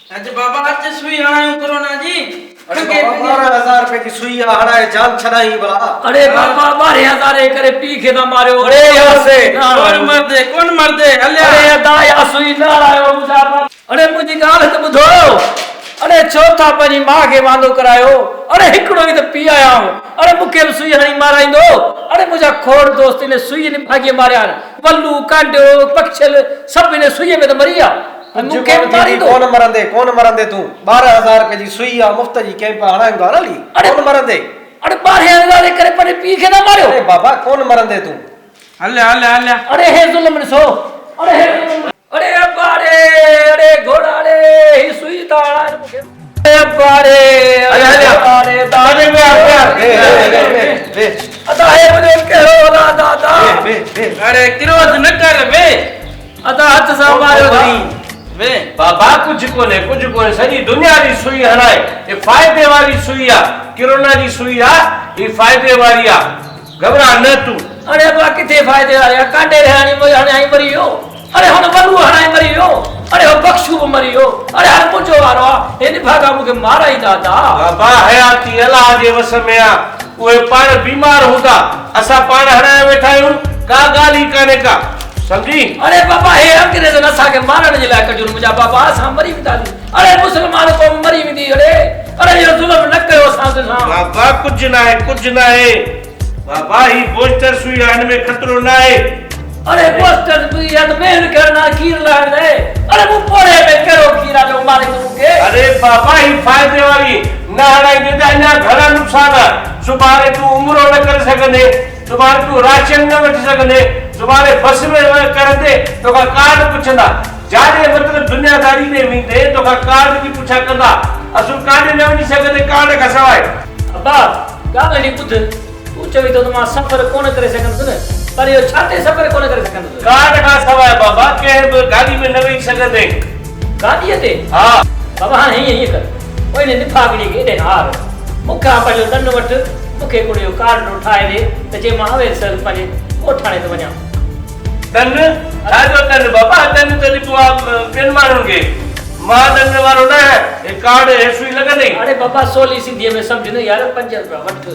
अज बाबा आज सुई हणायो कोरोना जी। अरे बाबा 12,000 रुपए की सुई हणाए जान छड़ाई बला। अरे बाबा 12,000 करे पी के ना मारियो। अरे यहाँ से कौन मर्दे हल्या। अरे दाया सुई ना आयो मुझा। अरे मुझी गाल त बुधो। अरे चौथा पंजी मां के वांदो करायो। अरे हिकड़ो ही त पी आया हूं। अरे मुके सुई हणी माराइंदो। अरे मुझा खोड़ दोस्त ने सुई ने भागे मारिया। बल्लू कांडो पक्षल सब ने सुई में त मरिया। मुके मारी दो। कौन मरंदे तू 12,000 रुपए जी सुई आ मुफ्त जी कैंप हणाईंदो ना ली। कौन मरंदे। अरे 12,000 करे पर पी के ना मारियो। अरे बाबा कौन मरंदे तू। हल्या हल्या हल्या। अरे हे जुल्म सो। अरे हे अरे बारे अरे घोड़ाड़े ही सुई ताड़ा मुके। अरे बारे अरे बारे दाने में बे अदा हे मुझे कहो ना दादा। अरे क्रोध न कर बे। अदा हाथ सा मारियो दी। वे बाबा कुछ कोने सॼी दुनिया जी सुई हणाए। ये फायदे वाली सुई आ। कोरोना जी सुई आ ये फायदे वाली आ। घबरा न तू। अरे बा किथे फायदे वाली कांडे रहणी हणाई मरियो। अरे हुन बल्लू हणाई मरियो। अरे हो बख्शू भी मरियो। अरे हर मुझो वारो आ इन भागा मुके मारा ही दादा। बाबा हयाती अल्लाह जे वस में आ। उहे पाण बीमार हुंदा असा पाण हणाए वेठा आहियूं। का ॻाल्हि ही काने का समझी। अरे बाबा हे अंग्रेज न असा के मारण जे लाइ कजो मुझा बाबा असा मरी विदाली। अरे मुसलमान को मरी विदी। अरे ये जुल्म न कयो साथ सा। बाबा कुछ ना है बाबा ही बोस्टर सुई हण में खतरो ना है। अरे पोस्टर भी अनमेन करना खीर लाड़ दे। अरे वो पोड़े में करो खीरा जो मारे तो के। अरे बाबा ही फायदे वाली ना हणाई दे अन्या घरा नुकसान है। सुबारे तू उम्रो न कर सकने। सुबारे तू राशन न वठ सकने। सुबारे बस में करते तो का कार्ड पुछंदा। जाने मतलब दुनियादारी ने विंदे तो का कार्ड की पुछा कंदा। असु कार्ड न वनी सकने कार्ड का सवाय। अब्बा गाली बुध तू चवी तो मां सफर कोन करे सकन तने। पर यो छाते सफर कोन करे सकन। कार्ड का सवाय बाबा के गाड़ी में न वही सकने। गाड़ी ते हां बाबा हां ये कर। ओए ने फागड़ी के दे हार मुखा पर दंड वठ मुखे कोड़ियो कार्ड उठाए दे त जे मां आवे सर पने कोठाणे तो वणा। तन आजो तन बाबा तन तनी बुआ पेन मारूंगे मां तन वारो ना है ये कार्ड है सुई लगा नहीं। अरे बाबा सोली सिंधी में समझ न यार 5 रुपया वठ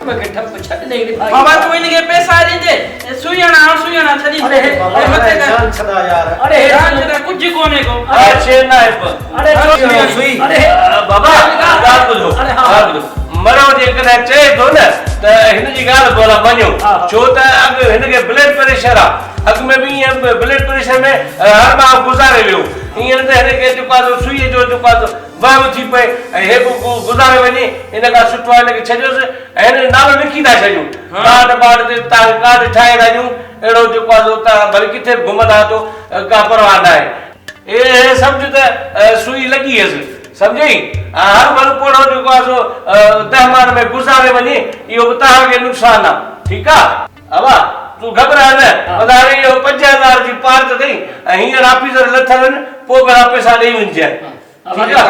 मके ठप छट नहीं रे भाई। बाबा तू इनके पैसा दे सुई हणा छड़ी। अरे बाबा मत जान छड़ा यार। अरे जान जरा कुछ कोने को। अच्छे ना है अरे सुई। अरे बाबा गाल बुझो अरे हां गाल बुझो मरो जे कने चे तो न त हिन जी गाल बोला मन्यो छो त अग हिन के ब्लड प्रेशर आ। अग में भी ये ब्लड प्रेशर में हर मां गुजारे लियो इन त हिन के जो पासो सुई जो जो पासो वह थी पे हे गुजारे वनी इन का सुटवा ने छजो से हिन नालो लिखी ना छजो। कार्ड ते ता कार्ड ठाए दाजू एड़ो जो पासो ता भले किथे घुमदा तो का परवाह ना है। ए समझ त सुई लगी है समझी। हर बल पोड़ो जो पासो 10 मार में गुजारे वनी यो बता के नुकसान आ। ठीक आ अब तू घबरा न वधारे यो 5000 जी पार त थई हियर ऑफिसर लथन पो घरा पैसा देई वंजे। ठीक आ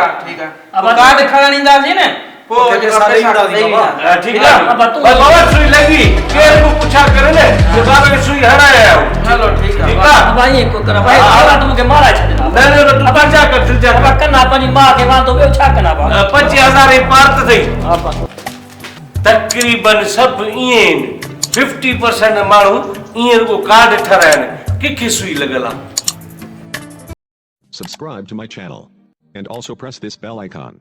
अब कार्ड खणींदा जी ने पो पैसा दी बाबा। ठीक आ बाबा सुई लगी केर को पूछा करे ने जे बाबा के सुई हराया हो। चलो ठीक है। ठीक आ अब ये को कर भाई आला तुमके मारा छे। न तू बचा कर दिल जा अब कना अपनी मां के वांदो बे छा कना बा 5000 ही पार त थई। अब तकरीबन सब इन 50% मानू इन को कार्ड ठरायन कि सुई लगला। Subscribe to my channel and also press this bell icon.